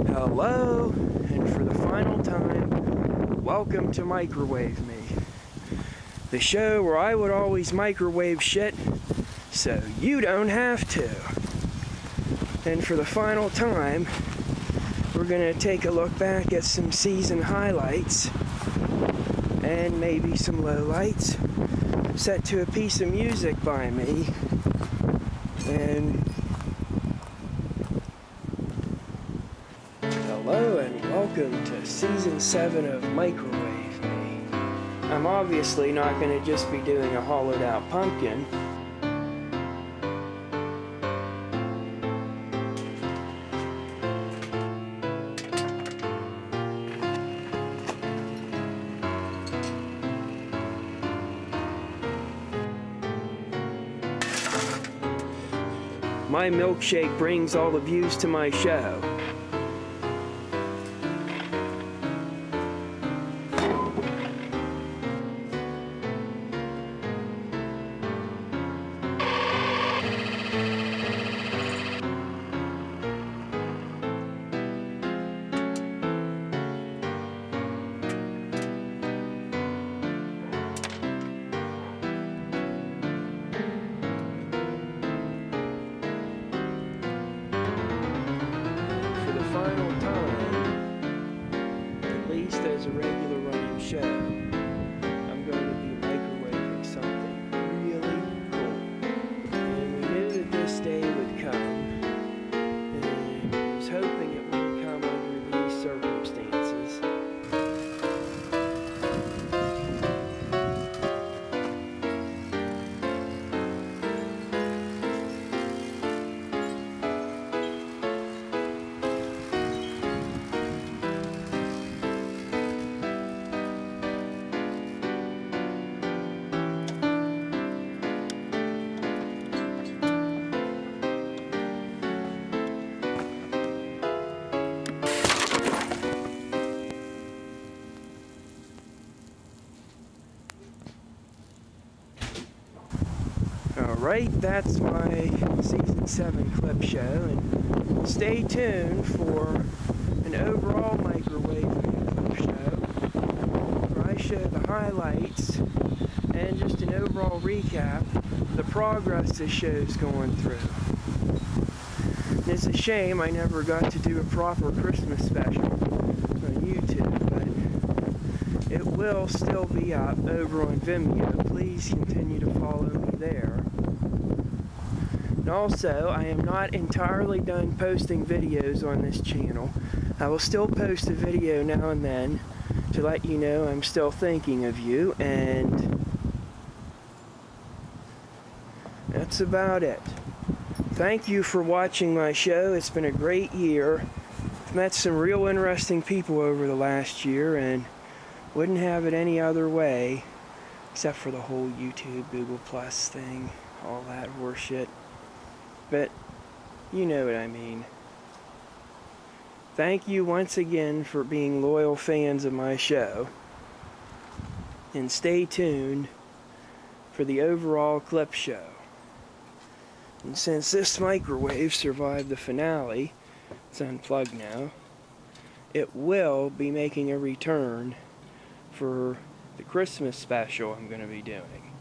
Hello, and for the final time, welcome to Microwave Me, the show where I would always microwave shit so you don't have to. And for the final time, we're going to take a look back at some season highlights and maybe some lowlights set to a piece of music by me. And hello and welcome to Season 7 of Microwave Me. I'm obviously not going to just be doing a hollowed out pumpkin. My milkshake brings all the views to my show. Final time, at least as a regular running show, I'm going to be microwaving something really cool. And we knew that this day would come, and I was hoping it wouldn't come under these circumstances. Alright, that's my Season 7 clip show, and stay tuned for an overall microwave clip show where I show the highlights and just an overall recap of the progress this show's going through. And it's a shame I never got to do a proper Christmas special on YouTube, but it will still be up over on Vimeo. Please continue to follow me there. And also, I am not entirely done posting videos on this channel. I will still post a video now and then to let you know I'm still thinking of you, and that's about it. Thank you for watching my show. It's been a great year. I've met some real interesting people over the last year, and wouldn't have it any other way, except for the whole YouTube, Google Plus thing, all that horseshit. But you know what I mean. Thank you once again for being loyal fans of my show. And stay tuned for the overall clip show. And since this microwave survived the finale, it's unplugged now, it will be making a return for the Christmas special I'm going to be doing.